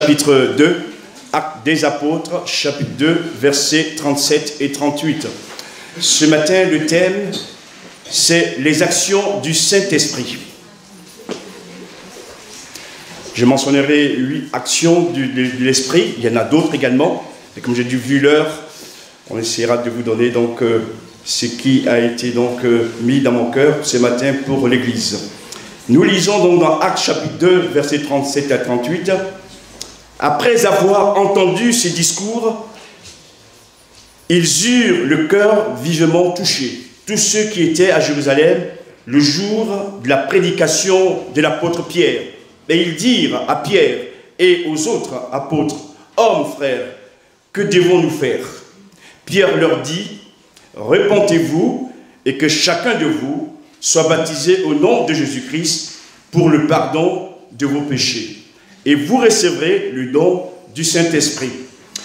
Chapitre 2, Actes des Apôtres, chapitre 2, versets 37 et 38. Ce matin, le thème, c'est les actions du Saint-Esprit. Je mentionnerai 8 actions de l'Esprit. Il y en a d'autres également. Et comme j'ai vu l'heure, on essaiera de vous donner donc ce qui a été donc mis dans mon cœur ce matin pour l'Église. Nous lisons donc dans Actes chapitre 2, versets 37 à 38. Après avoir entendu ces discours, ils eurent le cœur vivement touché. Tous ceux qui étaient à Jérusalem le jour de la prédication de l'apôtre Pierre. Et ils dirent à Pierre et aux autres apôtres, « Hommes, frères, que devons-nous faire ?» Pierre leur dit, « Repentez-vous et que chacun de vous soit baptisé au nom de Jésus-Christ pour le pardon de vos péchés. Et vous recevrez le don du Saint-Esprit. »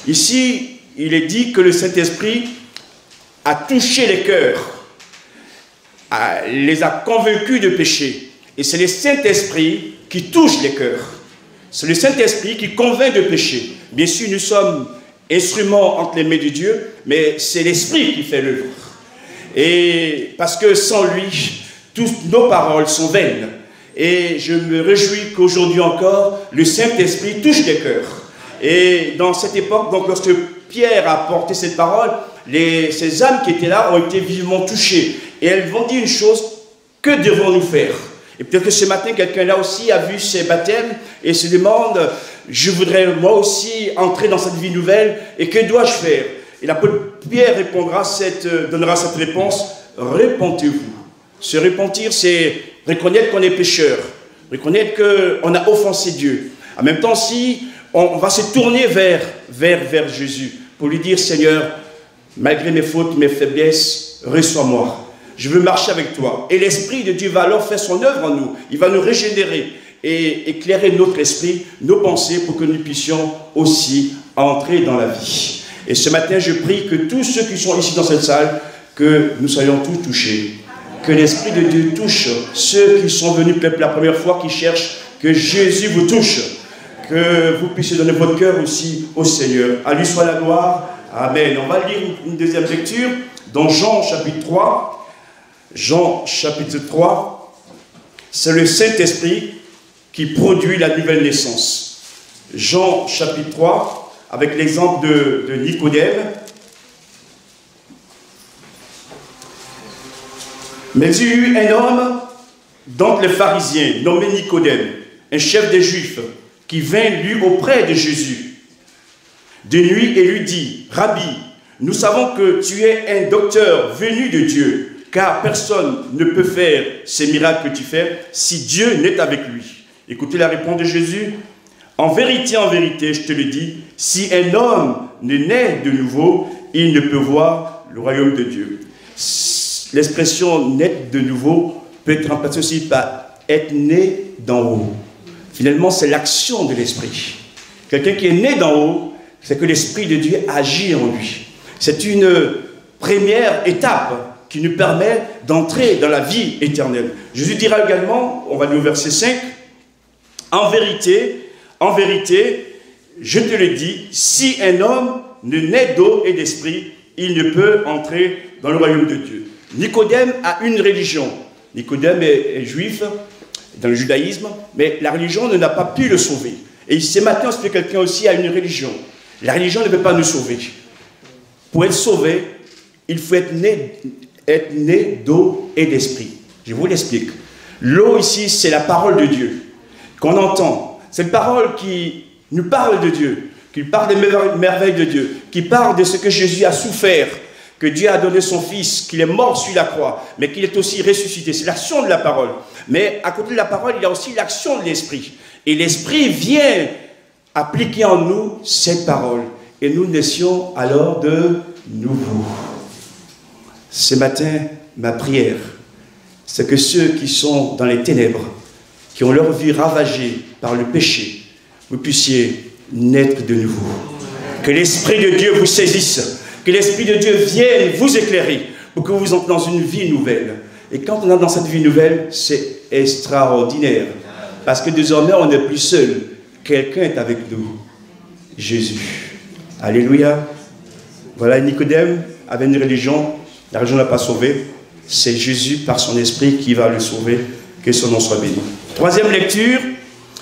Ici, il est dit que le Saint-Esprit a touché les cœurs, les a convaincus de péché. Et c'est le Saint-Esprit qui touche les cœurs. C'est le Saint-Esprit qui convainc de péché. Bien sûr, nous sommes instruments entre les mains de Dieu, mais c'est l'Esprit qui fait l'œuvre. Et parce que sans lui, toutes nos paroles sont vaines. Et je me réjouis qu'aujourd'hui encore, le Saint-Esprit touche les cœurs. Et dans cette époque, donc lorsque Pierre a porté cette parole, ces âmes qui étaient là ont été vivement touchées. Et elles vont dire une chose, que devons-nous faire? Et peut-être que ce matin, quelqu'un là aussi a vu ces baptêmes et se demande, je voudrais moi aussi entrer dans cette vie nouvelle, et que dois-je faire? Et l'apôtre Pierre donnera cette réponse, repentez-vous. Se repentir, c'est reconnaître qu'on est pécheur, reconnaître qu'on a offensé Dieu. En même temps, si on va se tourner vers Jésus pour lui dire, Seigneur, malgré mes fautes, mes faiblesses, reçois-moi. Je veux marcher avec toi. Et l'Esprit de Dieu va alors faire son œuvre en nous. Il va nous régénérer et éclairer notre esprit, nos pensées, pour que nous puissions aussi entrer dans la vie. Et ce matin, je prie que tous ceux qui sont ici dans cette salle, que nous soyons tous touchés. Que l'Esprit de Dieu touche ceux qui sont venus peut-être la première fois, qui cherchent, que Jésus vous touche. Que vous puissiez donner votre cœur aussi au Seigneur. À lui soit la gloire. Amen. On va lire une deuxième lecture dans Jean chapitre 3. Jean chapitre 3, c'est le Saint-Esprit qui produit la nouvelle naissance. Jean chapitre 3, avec l'exemple de Nicodème. Mais il y eut un homme d'entre les pharisiens, nommé Nicodème, un chef des Juifs, qui vint lui auprès de Jésus de nuit et lui dit, « Rabbi, nous savons que tu es un docteur venu de Dieu, car personne ne peut faire ces miracles que tu fais si Dieu n'est avec lui. » Écoutez la réponse de Jésus. « En vérité, je te le dis, si un homme ne naît de nouveau, il ne peut voir le royaume de Dieu. » L'expression « naître de nouveau » peut être remplacée aussi par « être né d'en haut ». Finalement, c'est l'action de l'Esprit. Quelqu'un qui est né d'en haut, c'est que l'Esprit de Dieu agit en lui. C'est une première étape qui nous permet d'entrer dans la vie éternelle. Jésus dira également, on va lire au verset 5, « En vérité, je te le dis, si un homme ne naît d'eau et d'esprit, il ne peut entrer dans le royaume de Dieu. » Nicodème a une religion. Nicodème est juif dans le judaïsme, mais la religion ne n'a pas pu le sauver. Et ce matin, on sait que quelqu'un aussi a une religion. La religion ne peut pas nous sauver. Pour être sauvé, il faut être né d'eau et d'esprit. Je vous l'explique. L'eau ici, c'est la parole de Dieu qu'on entend. C'est une parole qui nous parle de Dieu, qui parle des merveilles de Dieu, qui parle de ce que Jésus a souffert, que Dieu a donné son Fils, qu'il est mort sur la croix, mais qu'il est aussi ressuscité. C'est l'action de la parole. Mais à côté de la parole, il y a aussi l'action de l'Esprit. Et l'Esprit vient appliquer en nous cette parole. Et nous naissions alors de nouveau. Ce matin, ma prière, c'est que ceux qui sont dans les ténèbres, qui ont leur vie ravagée par le péché, vous puissiez naître de nouveau. Que l'Esprit de Dieu vous saisisse, que l'Esprit de Dieu vienne vous éclairer pour que vous entrez dans une vie nouvelle. Et quand on est dans cette vie nouvelle, c'est extraordinaire. Parce que désormais, on n'est plus seul. Quelqu'un est avec nous. Jésus. Alléluia. Voilà, Nicodème avait une religion, la religion n'a pas sauvé. C'est Jésus par son esprit qui va le sauver. Que son nom soit béni. Troisième lecture,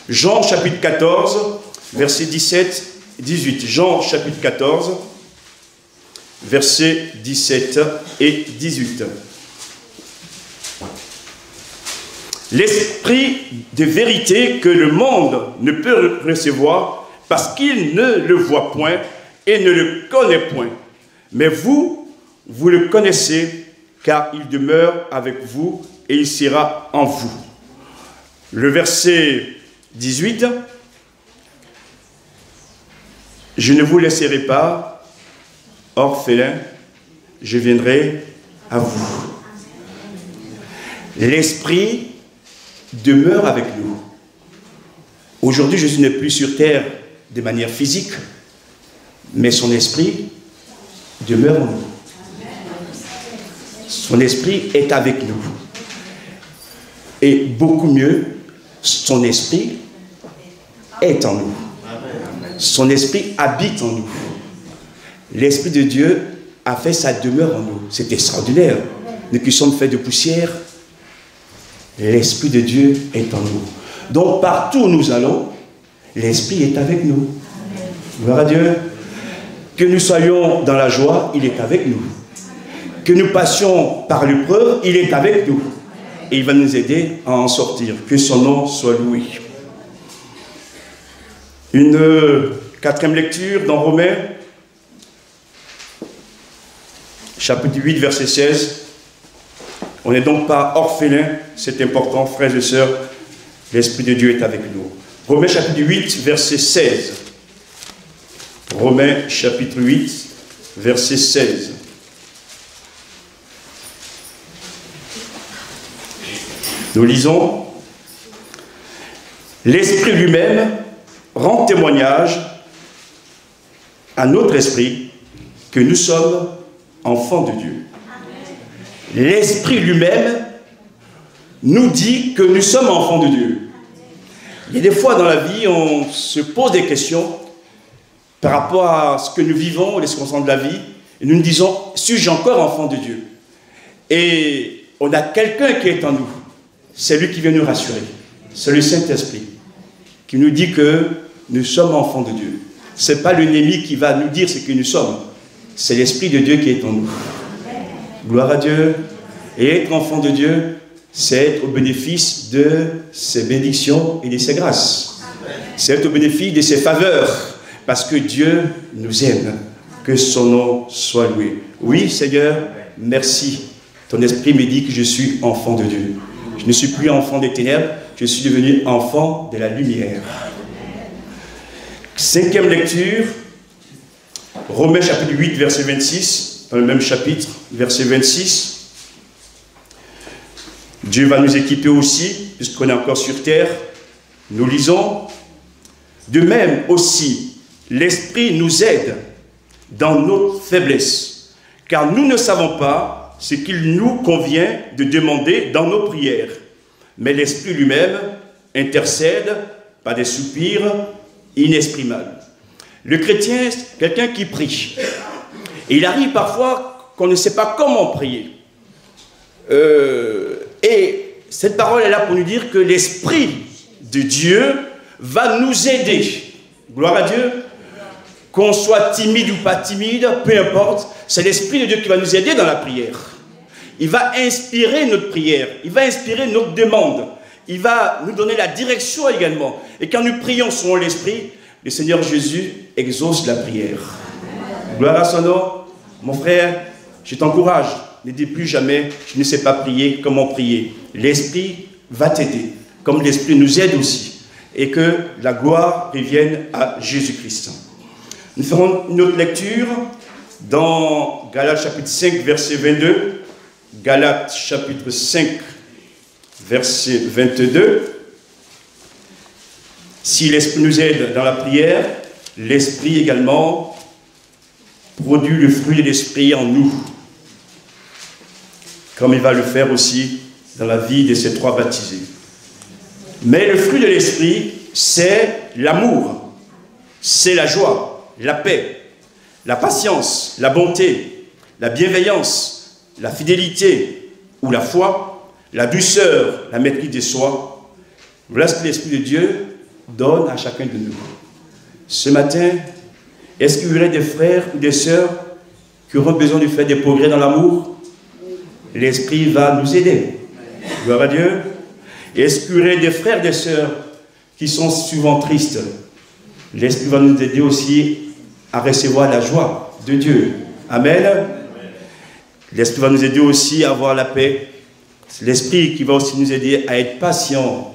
Jean chapitre 14, versets 17 et 18. Jean chapitre 14, versets 17 et 18. L'esprit de vérité que le monde ne peut recevoir parce qu'il ne le voit point et ne le connaît point. Mais vous, vous le connaissez car il demeure avec vous et il sera en vous. Le verset 18. Je ne vous laisserai pas orphelins, je viendrai à vous. L'Esprit demeure avec nous. Aujourd'hui, Jésus n'est plus sur terre de manière physique, mais son Esprit demeure en nous. Son Esprit est avec nous. Et beaucoup mieux, son Esprit est en nous. Son Esprit habite en nous. L'Esprit de Dieu a fait sa demeure en nous. C'est extraordinaire. Nous qui sommes faits de poussière, l'Esprit de Dieu est en nous. Donc partout où nous allons, l'Esprit est avec nous. Gloire à Dieu. Que nous soyons dans la joie, il est avec nous. Que nous passions par l'épreuve, il est avec nous. Et il va nous aider à en sortir. Que son nom soit loué. Une quatrième lecture dans Romains, chapitre 8, verset 16. On n'est donc pas orphelins, c'est important, frères et sœurs, l'Esprit de Dieu est avec nous. Romains chapitre 8, verset 16. Romains chapitre 8, verset 16. Nous lisons, l'Esprit lui-même rend témoignage à notre esprit que nous sommes enfants de Dieu. L'Esprit lui-même nous dit que nous sommes enfants de Dieu. Il y a des fois dans la vie, on se pose des questions par rapport à ce que nous vivons, les circonstances de la vie, et nous nous disons, suis-je encore enfant de Dieu? Et on a quelqu'un qui est en nous. C'est lui qui vient nous rassurer. C'est le Saint-Esprit qui nous dit que nous sommes enfants de Dieu. Ce n'est pas l'ennemi qui va nous dire ce que nous sommes. C'est l'Esprit de Dieu qui est en nous. Gloire à Dieu. Et être enfant de Dieu, c'est être au bénéfice de ses bénédictions et de ses grâces. C'est être au bénéfice de ses faveurs. Parce que Dieu nous aime. Que son nom soit loué. Oui, Seigneur, merci. Ton esprit me dit que je suis enfant de Dieu. Je ne suis plus enfant des ténèbres, je suis devenu enfant de la lumière. Cinquième lecture, Romains chapitre 8, verset 26, dans le même chapitre, verset 26. Dieu va nous équiper aussi, puisqu'on est encore sur terre. Nous lisons, de même aussi, l'Esprit nous aide dans notre faiblesse, car nous ne savons pas ce qu'il nous convient de demander dans nos prières. Mais l'Esprit lui-même intercède par des soupirs inexprimables. Le chrétien, c'est quelqu'un qui prie. Et il arrive parfois qu'on ne sait pas comment prier. Et cette parole est là pour nous dire que l'Esprit de Dieu va nous aider. Gloire à Dieu. Qu'on soit timide ou pas timide, peu importe, c'est l'Esprit de Dieu qui va nous aider dans la prière. Il va inspirer notre prière, il va inspirer notre demande, il va nous donner la direction également. Et quand nous prions selon l'Esprit, le Seigneur Jésus exauce la prière. Gloire à son nom. Mon frère, je t'encourage, ne dis plus jamais, je ne sais pas prier, comment prier. L'Esprit va t'aider, comme l'Esprit nous aide aussi. Et que la gloire revienne à Jésus-Christ. Nous ferons une autre lecture dans Galates chapitre 5, verset 22. Galates chapitre 5, verset 22. Si l'Esprit nous aide dans la prière, l'Esprit également produit le fruit de l'Esprit en nous. Comme il va le faire aussi dans la vie de ces trois baptisés. Mais le fruit de l'Esprit, c'est l'amour. c'est la joie, la paix, la patience, la bonté, la bienveillance, la fidélité ou la foi, la douceur, la maîtrise de soi. Voilà ce que l'Esprit de Dieu donne à chacun de nous. Ce matin, est-ce qu'il y aurait des frères ou des sœurs qui auront besoin de faire des progrès dans l'amour? L'Esprit va nous aider. Gloire à Dieu. Est-ce qu'il y aurait des frères et des sœurs qui sont souvent tristes? L'Esprit va nous aider aussi à recevoir la joie de Dieu. Amen. L'Esprit va nous aider aussi à avoir la paix. C'est l'Esprit qui va aussi nous aider à être patient.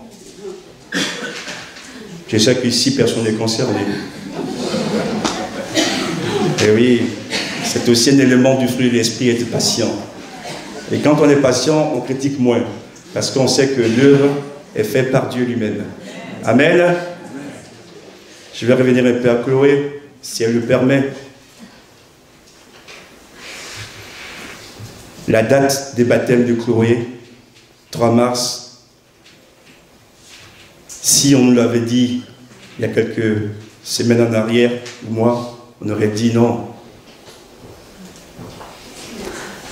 Je sais qu'ici, personne n'est concerné. Et oui, c'est aussi un élément du fruit de l'Esprit, être patient. Et quand on est patient, on critique moins. Parce qu'on sait que l'œuvre est faite par Dieu lui-même. Amen. Je vais revenir un peu à Chloé, si elle le permet. La date des baptêmes de Chloé, 3 mars. Si on nous l'avait dit il y a quelques semaines en arrière, ou mois, on aurait dit non.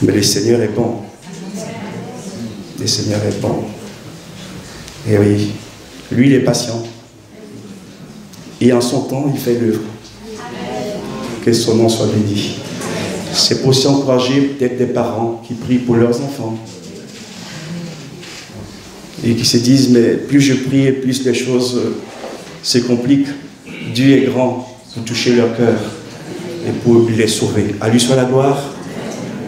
Mais le Seigneur est bon. Le Seigneur est bon. Et oui, lui, il est patient. Et en son temps, il fait l'œuvre. Que son nom soit béni. C'est pour s'encourager d'être des parents qui prient pour leurs enfants. Et qui se disent, mais plus je prie et plus les choses se compliquent. Dieu est grand pour toucher leur cœur et pour les sauver. À lui soit la gloire.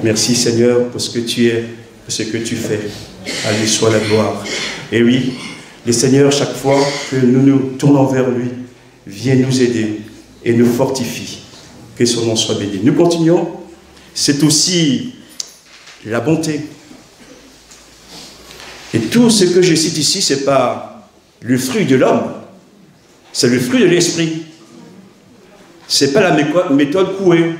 Merci Seigneur pour ce que tu es, pour ce que tu fais. À lui soit la gloire. Et oui, le Seigneur, chaque fois que nous nous tournons vers lui, vient nous aider et nous fortifie. Que son nom soit béni. Nous continuons. C'est aussi la bonté. Et tout ce que je cite ici, ce n'est pas le fruit de l'homme, c'est le fruit de l'esprit. Ce n'est pas la méthode Coué.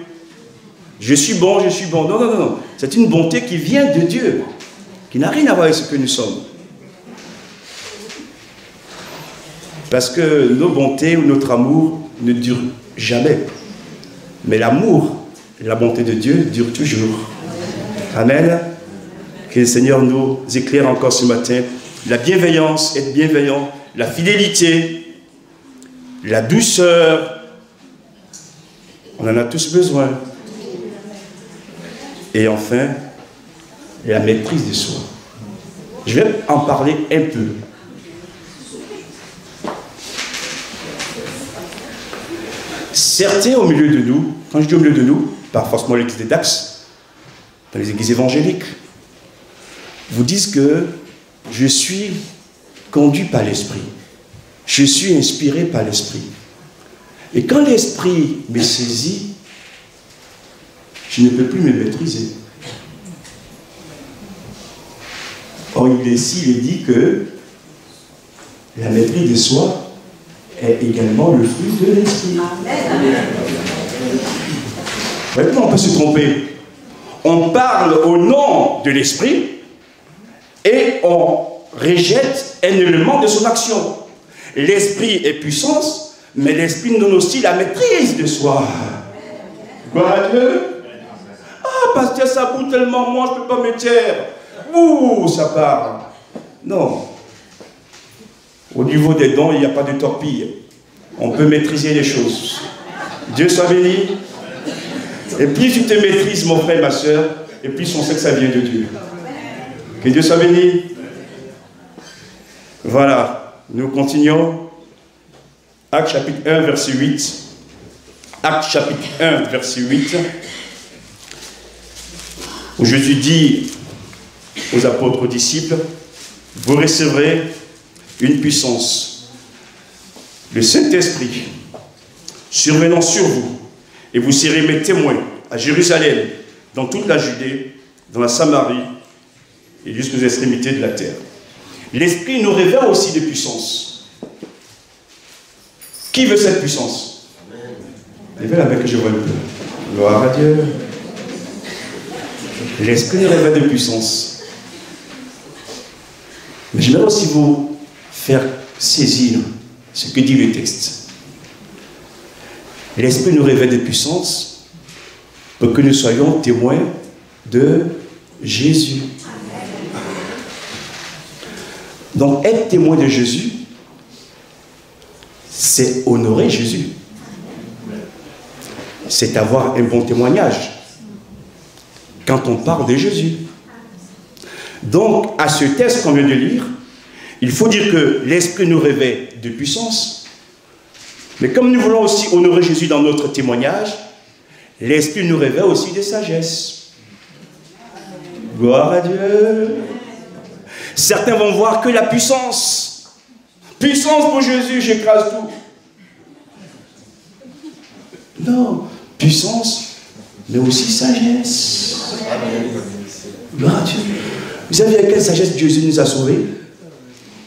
Je suis bon, je suis bon. Non, non, non. C'est une bonté qui vient de Dieu, qui n'a rien à voir avec ce que nous sommes. Parce que nos bontés ou notre amour ne durent jamais. Mais l'amour et la bonté de Dieu durent toujours. Amen. Que le Seigneur nous éclaire encore ce matin. La bienveillance, être bienveillant, la fidélité, la douceur. On en a tous besoin. Et enfin, la maîtrise de soi. Je vais en parler un peu. Certains au milieu de nous, quand je dis au milieu de nous, pas forcément l'église des Dax, dans les églises évangéliques, vous disent que je suis conduit par l'Esprit. Je suis inspiré par l'Esprit. Et quand l'Esprit me saisit, je ne peux plus me maîtriser. Or, ici, il est dit que la maîtrise de soi est également le fruit de l'Esprit. Maintenant, on peut se tromper. On parle au nom de l'Esprit et on rejette un élément de son action. L'Esprit est puissance, mais l'Esprit nous donne aussi la maîtrise de soi. Gloire à Dieu. Ah, pasteur, ça bout tellement, moi, je ne peux pas me taire. Ouh, ça parle. Non. Au niveau des dons, il n'y a pas de torpille. On peut maîtriser les choses. Dieu soit béni. Et plus tu te maîtrises, mon frère et ma soeur, et plus on sait que ça vient de Dieu. Que Dieu soit béni. Voilà. Nous continuons. Actes chapitre 1, verset 8. Actes chapitre 1, verset 8. Où Jésus dit aux apôtres, aux disciples, vous recevrez une puissance, le Saint-Esprit, survenant sur vous, et vous serez mes témoins à Jérusalem, dans toute la Judée, dans la Samarie, et jusqu'aux extrémités de la terre. L'Esprit nous révèle aussi des puissances. Qui veut cette puissance? Levez la main que je vois un peu. Gloire à Dieu. L'Esprit nous révèle des puissances. Mais j'aimerais aussi vous faire saisir ce que dit le texte. l'Esprit nous révèle de puissance pour que nous soyons témoins de Jésus. Donc, être témoin de Jésus, c'est honorer Jésus. C'est avoir un bon témoignage quand on parle de Jésus. Donc, à ce texte qu'on vient de lire, il faut dire que l'Esprit nous révèle de puissance, mais comme nous voulons aussi honorer Jésus dans notre témoignage, l'Esprit nous révèle aussi de sagesse. Gloire à Dieu. Certains vont voir que la puissance. Puissance pour Jésus, j'écrase tout. Non, puissance, mais aussi sagesse. Gloire à Dieu. Vous savez à quelle sagesse Jésus nous a sauvés?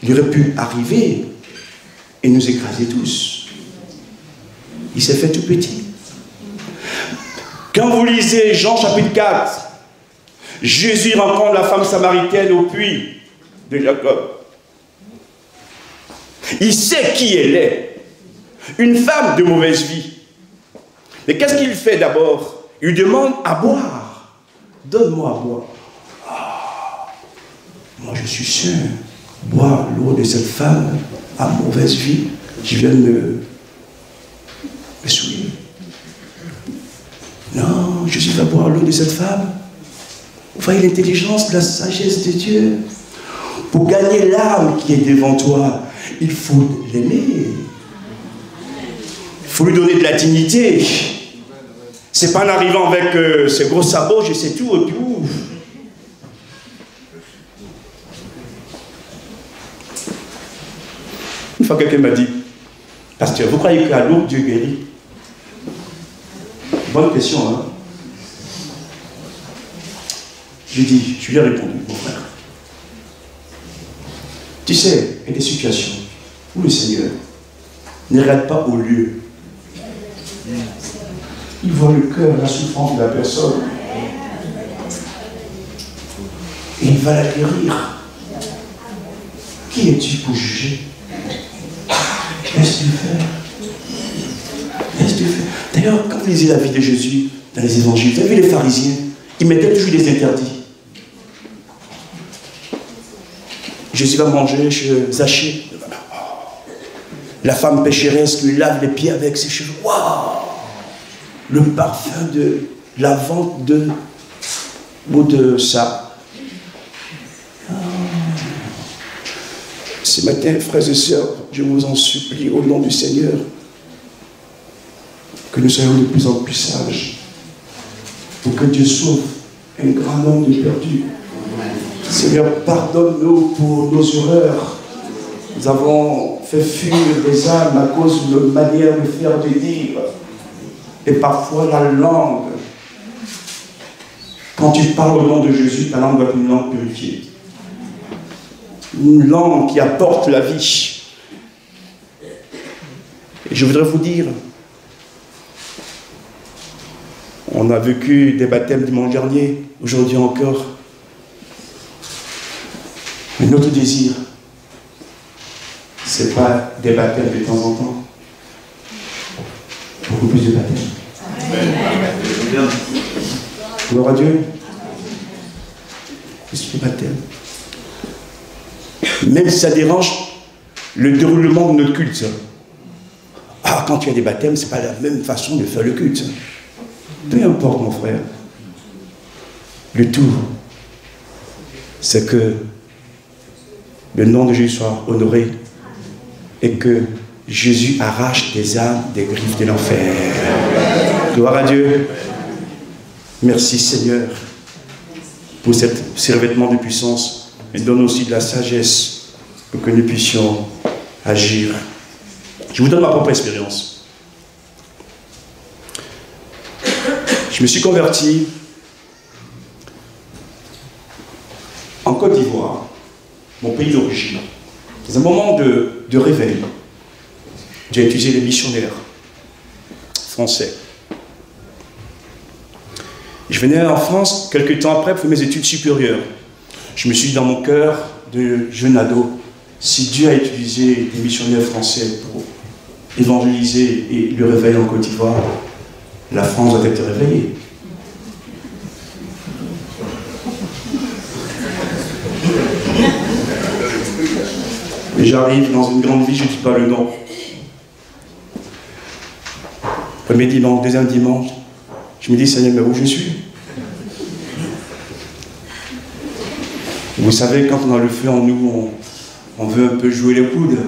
Il aurait pu arriver et nous écraser tous. Il s'est fait tout petit. Quand vous lisez Jean chapitre 4, Jésus rencontre la femme samaritaine au puits de Jacob. Il sait qui elle est. Une femme de mauvaise vie. Mais qu'est-ce qu'il fait d'abord? Il lui demande à boire. Donne-moi à boire. Ah, moi je suis sûr. Boire l'eau de cette femme à mauvaise vie. Je viens de me souiller. Non, Jésus va boire l'eau de cette femme. Vous voyez l'intelligence, la sagesse de Dieu. Pour gagner l'âme qui est devant toi, il faut l'aimer. Il faut lui donner de la dignité. C'est pas en arrivant avec ses gros sabots, je sais tout, et puis ouf. Une fois, quelqu'un m'a dit, pasteur, vous croyez qu'à l'eau, Dieu guérit? Bonne question, hein? Je lui ai répondu, mon frère. Tu sais, il y a des situations où le Seigneur ne regarde pas au lieu. Il voit le cœur, la souffrance de la personne. Et il va la guérir. Qui es-tu pour juger? Laisse-le faire. Laisse-le faire. D'ailleurs, quand vous lisez la vie de Jésus dans les évangiles, vous avez vu les pharisiens, ils mettaient toujours des interdits. Jésus va manger chez Zachée. La femme pécheresse qui lui lave les pieds avec ses cheveux. Waouh! Le parfum de la vente de ça. Ce matin, frères et sœurs, je vous en supplie au nom du Seigneur que nous soyons de plus en plus sages pour que Dieu sauve un grand nombre de perdus. Seigneur, pardonne-nous pour nos erreurs. Nous avons fait fuir des âmes à cause de notre manière de faire, de dire. Et parfois la langue. Quand tu parles au nom de Jésus, ta langue doit être une langue purifiée. Une langue qui apporte la vie. Et je voudrais vous dire, on a vécu des baptêmes dimanche dernier, aujourd'hui encore. Mais notre désir, ce n'est pas des baptêmes de temps en temps. Beaucoup plus de baptêmes. Gloire à Dieu. Plus de baptêmes. Même si ça dérange le déroulement de notre culte. Ah, quand tu as des baptêmes, ce n'est pas la même façon de faire le culte. Peu importe, mon frère. Le tout, c'est que le nom de Jésus soit honoré et que Jésus arrache des âmes des griffes de l'enfer. Gloire à Dieu. Merci Seigneur pour ces revêtements de puissance et donne aussi de la sagesse pour que nous puissions agir. Je vous donne ma propre expérience. Je me suis converti en Côte d'Ivoire, mon pays d'origine. Dans un moment de réveil, j'ai étudié les missionnaires français. Je venais en France, quelques temps après, pour faire mes études supérieures. Je me suis dit dans mon cœur de jeune ado, si Dieu a utilisé des missionnaires français pour évangéliser et le réveil en Côte d'Ivoire, la France doit être réveillée. Et j'arrive dans une grande ville, je ne dis pas le nom. Premier dimanche, deuxième dimanche, je me dis, Seigneur, mais où je suis? Vous savez, quand on a le feu en nous, on veut un peu jouer les coudes.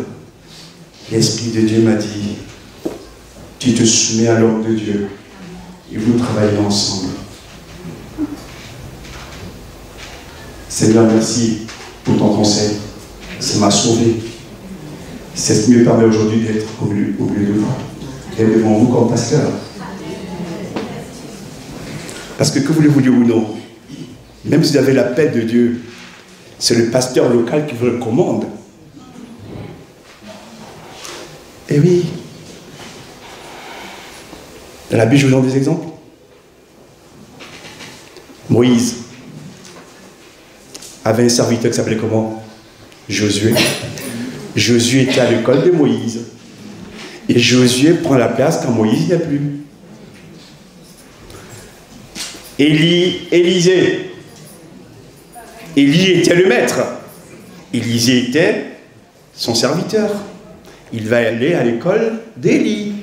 L'Esprit de Dieu m'a dit, tu te soumets à l'ordre de Dieu et vous travaillez ensemble. Seigneur, merci pour ton conseil. Ça m'a sauvé. C'est ce qui me permet aujourd'hui d'être au milieu de vous, d'être devant vous comme pasteur. Parce que voulez-vous dire ou non, même si vous avez l'appel de Dieu, c'est le pasteur local qui vous le commande. Et oui. Dans la Bible, je vous donne des exemples. Moïse avait un serviteur qui s'appelait comment? Josué. Josué était à l'école de Moïse. Et Josué prend la place quand Moïse n'y a plus. Élisée. Élie était le maître. Élisée était son serviteur. Il va aller à l'école d'Élie.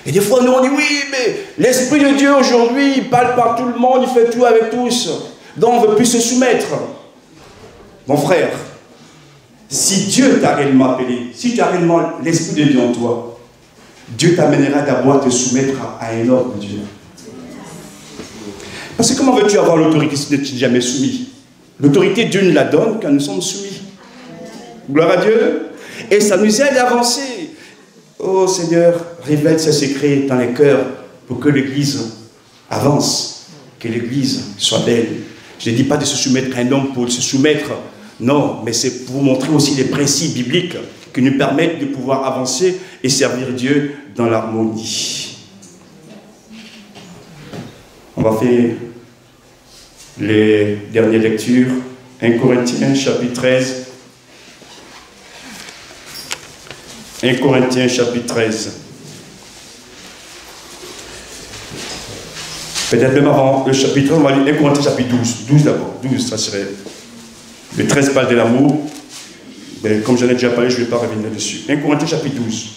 Et des fois, nous on dit, oui, mais l'Esprit de Dieu aujourd'hui, il parle par tout le monde, il fait tout avec tous. Donc on ne veut plus se soumettre. Mon frère, si Dieu t'a réellement appelé, si tu as réellement l'Esprit de Dieu en toi, Dieu t'amènera d'abord à te soumettre à un ordre de Dieu. Parce que comment veux-tu avoir l'autorité si tu n'es jamais soumis? L'autorité, Dieu nous la donne quand nous sommes soumis. Gloire à Dieu. Et ça nous aide à avancer. Oh Seigneur, révèle ces secrets dans les cœurs pour que l'Église avance, que l'Église soit belle. Je ne dis pas de se soumettre à un homme pour se soumettre, non, mais c'est pour vous montrer aussi les principes bibliques qui nous permettent de pouvoir avancer et servir Dieu dans l'harmonie. On va faire les dernières lectures. 1 Corinthiens chapitre 13. 1 Corinthiens chapitre 13. Peut-être même avant le chapitre 13, on va lire 1 Corinthiens chapitre 12. 12 d'abord. 12, ça serait. Le 13 parle de l'amour. Mais comme j'en ai déjà parlé, je ne vais pas revenir dessus. 1 Corinthiens chapitre 12.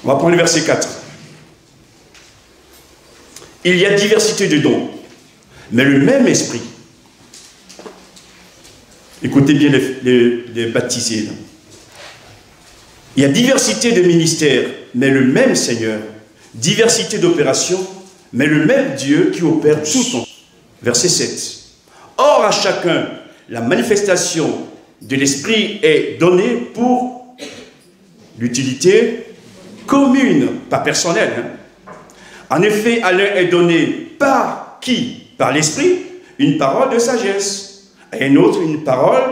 On va prendre le verset 4. Il y a diversité de dons, mais le même esprit. Écoutez bien les baptisés. Là. Il y a diversité de ministères, mais le même Seigneur. Diversité d'opérations, mais le même Dieu qui opère tout en. Verset 7. Or, à chacun, la manifestation de l'Esprit est donnée pour l'utilité commune, pas personnelle. Hein. En effet, à l'un est donné par qui? Par l'Esprit, une parole de sagesse, à un autre une parole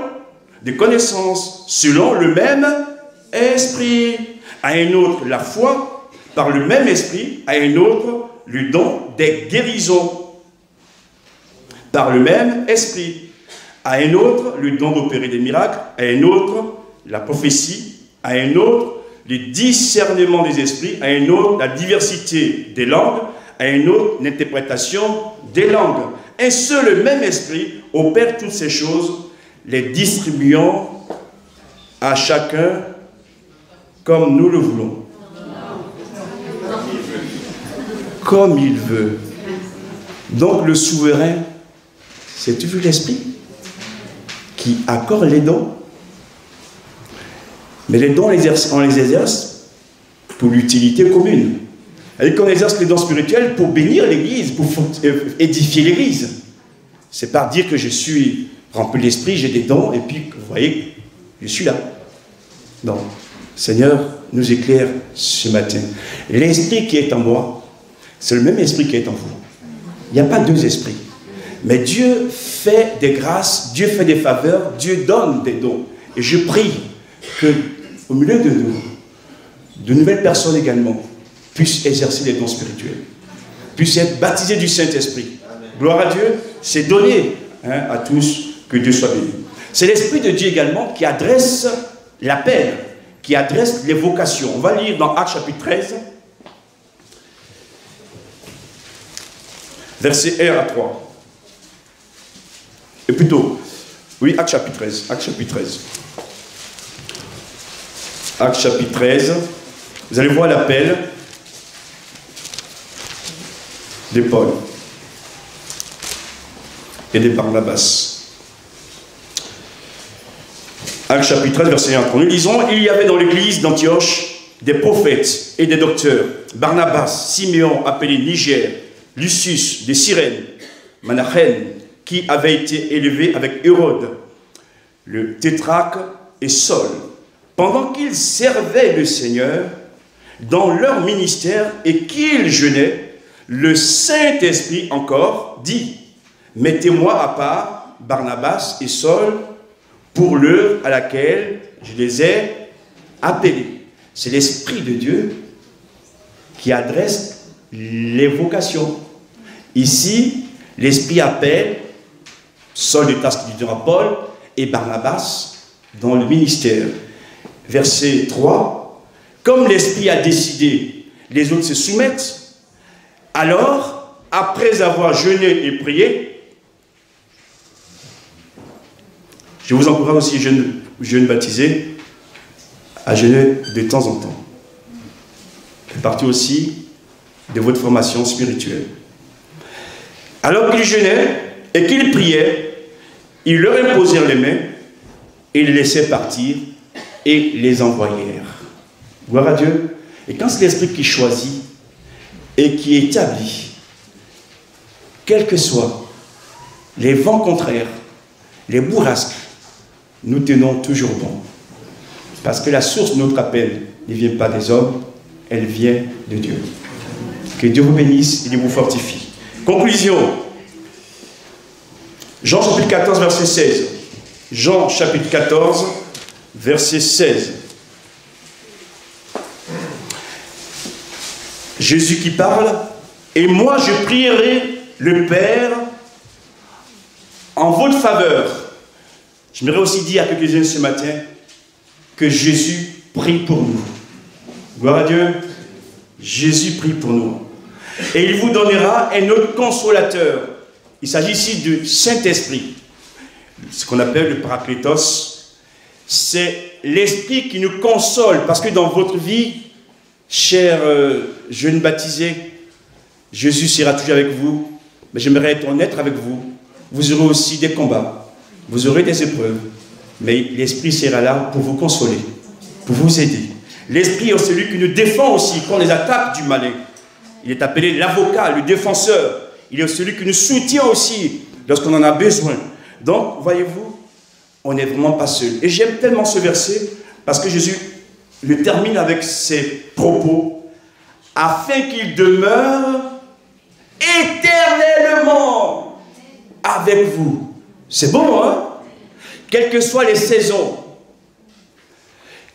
de connaissance, selon le même Esprit, à un autre la foi, par le même Esprit, à un autre le don des guérisons, par le même Esprit, à un autre le don d'opérer des miracles, à un autre la prophétie, à un autre le discernement des esprits, à un autre la diversité des langues, à un autre l'interprétation des langues. Un seul même Esprit opère toutes ces choses, les distribuant à chacun comme nous le voulons. Comme il veut. Donc le souverain, c'est toujours l'Esprit qui accorde les dons. Mais les dons, on les exerce pour l'utilité commune. Et qu'on exerce les dons spirituels pour bénir l'Église, pour édifier l'Église. C'est pas dire que je suis rempli d'esprit, j'ai des dons, et puis, vous voyez, je suis là. Non. Seigneur, nous éclaire ce matin. L'esprit qui est en moi, c'est le même esprit qui est en vous. Il n'y a pas deux esprits. Mais Dieu fait des grâces, Dieu fait des faveurs, Dieu donne des dons. Et je prie que, au milieu de nous, de nouvelles personnes également puissent exercer les dons spirituels, puissent être baptisés du Saint-Esprit. Gloire à Dieu, c'est donné à tous, que Dieu soit béni. C'est l'Esprit de Dieu également qui adresse l'appel, qui adresse les vocations. On va lire dans Actes chapitre 13, versets 1 à 3. Et plutôt, oui, Actes chapitre 13. Actes chapitre 13. Actes chapitre 13. Vous allez voir l'appel de Paul et de Barnabas. Actes chapitre 13, verset 1. Nous lisons, il y avait dans l'église d'Antioche des prophètes et des docteurs, Barnabas, Siméon, appelé Niger, Lucius de Cyrène, Manachène, qui avait été élevé avec Hérode, le tétrarque, et Saul. Pendant qu'ils servaient le Seigneur dans leur ministère et qu'ils jeûnaient, le Saint-Esprit encore dit, mettez-moi à part Barnabas et Saul pour l'œuvre à laquelle je les ai appelés. C'est l'Esprit de Dieu qui adresse les vocations. Ici, l'Esprit appelle Saul de Tarse qui dira Paul et Barnabas dans le ministère. Verset 3, comme l'Esprit a décidé, les autres se soumettent. Alors, après avoir jeûné et prié, je vous encourage aussi, jeunes baptisés, à jeûner de temps en temps. C'est partie aussi de votre formation spirituelle. Alors qu'ils jeûnaient et qu'ils priaient, ils leur imposèrent les mains et les laissaient partir et les envoyèrent. Gloire à Dieu. Et quand c'est l'Esprit qui choisit et qui établit, quels que soient les vents contraires, les bourrasques, nous tenons toujours bon. Parce que la source de notre appel ne vient pas des hommes, elle vient de Dieu. Que Dieu vous bénisse et vous fortifie. Conclusion. Jean chapitre 14, verset 16. Jean chapitre 14, verset 16. Jésus qui parle, et moi je prierai le Père en votre faveur. J'aimerais aussi dire à quelques-uns ce matin que Jésus prie pour nous. Gloire à Dieu. Jésus prie pour nous. Et il vous donnera un autre consolateur. Il s'agit ici du Saint-Esprit. Ce qu'on appelle le Paraklétos. C'est l'Esprit qui nous console. Parce que dans votre vie, chers jeunes baptisés, Jésus sera toujours avec vous. Mais j'aimerais être honnête avec vous. Vous aurez aussi des combats. Vous aurez des épreuves. Mais l'Esprit sera là pour vous consoler, pour vous aider. L'Esprit est celui qui nous défend aussi contre les attaques du malin. Il est appelé l'avocat, le défenseur. Il est celui qui nous soutient aussi lorsqu'on en a besoin. Donc, voyez-vous, on n'est vraiment pas seul. Et j'aime tellement ce verset parce que Jésus le termine avec ses propos afin qu'il demeure éternellement avec vous. C'est bon, hein? Quelles que soient les saisons,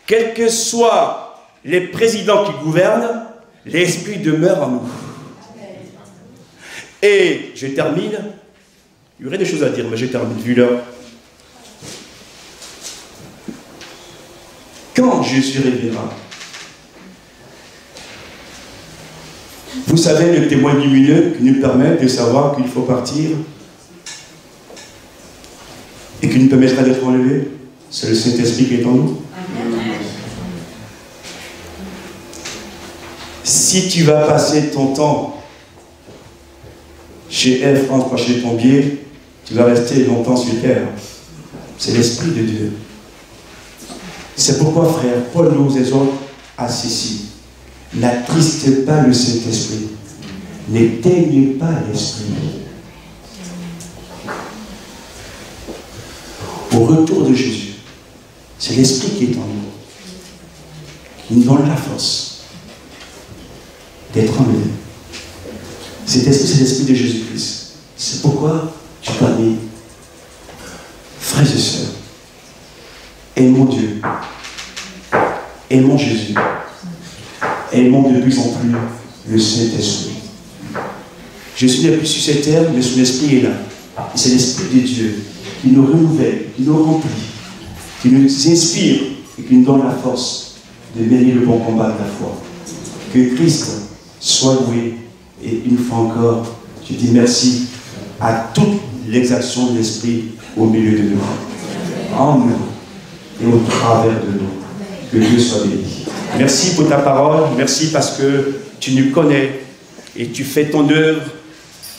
quels que soient les présidents qui gouvernent, l'Esprit demeure en nous. Et je termine. Il y aurait des choses à dire, mais je termine vu l'heure. Quand Jésus reviendra, vous savez le témoin lumineux qui nous permet de savoir qu'il faut partir et qui nous permettra d'être enlevés, c'est le Saint-Esprit qui est en nous. Amen. Si tu vas passer ton temps chez Air France pour acheter ton billet, tu vas rester longtemps sur terre. C'est l'Esprit de Dieu. C'est pourquoi, frère, Paul nous exhorte à ceci. N'attristez pas le Saint-Esprit. N'éteignez pas l'Esprit. Au retour de Jésus, c'est l'Esprit qui est en nous, qui nous donne la force d'être enlevé. Cet esprit, c'est l'Esprit de Jésus-Christ. C'est pourquoi je parle, frères et sœurs, aimons Dieu, aimons Jésus, aimons de plus en plus le Saint-Esprit. Jésus n'est plus sur cette terre, mais son esprit est là. Et c'est l'Esprit de Dieu qui nous renouvelle, qui nous remplit, qui nous inspire et qui nous donne la force de mener le bon combat de la foi. Que Christ soit loué. Et une fois encore, je dis merci à toutes les actions de l'Esprit au milieu de nous, en nous et au travers de nous. Que Dieu soit béni. Merci pour ta parole, merci parce que tu nous connais et tu fais ton œuvre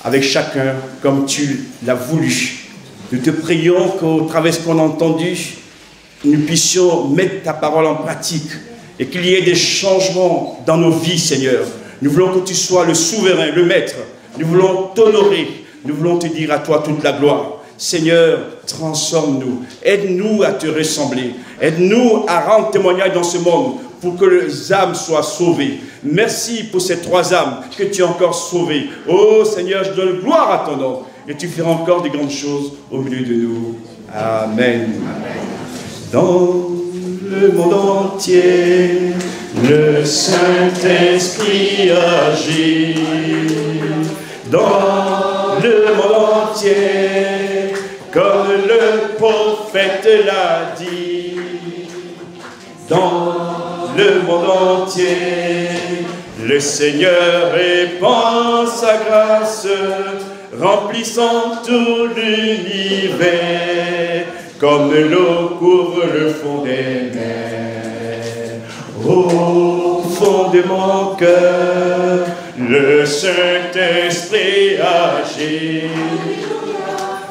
avec chacun comme tu l'as voulu. Nous te prions qu'au travers de ce qu'on a entendu, nous puissions mettre ta parole en pratique et qu'il y ait des changements dans nos vies, Seigneur. Nous voulons que tu sois le souverain, le maître. Nous voulons t'honorer. Nous voulons te dire à toi toute la gloire. Seigneur, transforme-nous. Aide-nous à te ressembler. Aide-nous à rendre témoignage dans ce monde pour que les âmes soient sauvées. Merci pour ces 3 âmes que tu as encore sauvées. Oh Seigneur, je donne gloire à ton nom. Et tu feras encore de grandes choses au milieu de nous. Amen. Dans le monde entier, le Saint-Esprit agit. Dans le monde entier, comme le prophète l'a dit. Dans le monde entier, le Seigneur répand sa grâce, remplissant tout l'univers, comme l'eau couvre le fond des mers. Au fond de mon cœur, le Saint-Esprit agit.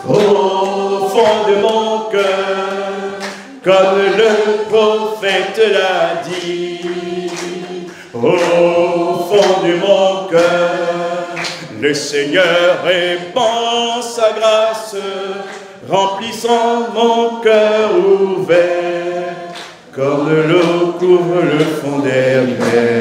Au fond de mon cœur, comme le prophète l'a dit. Au fond de mon cœur, le Seigneur répand sa grâce, remplissant mon cœur ouvert, comme l'eau couvre le fond des mers.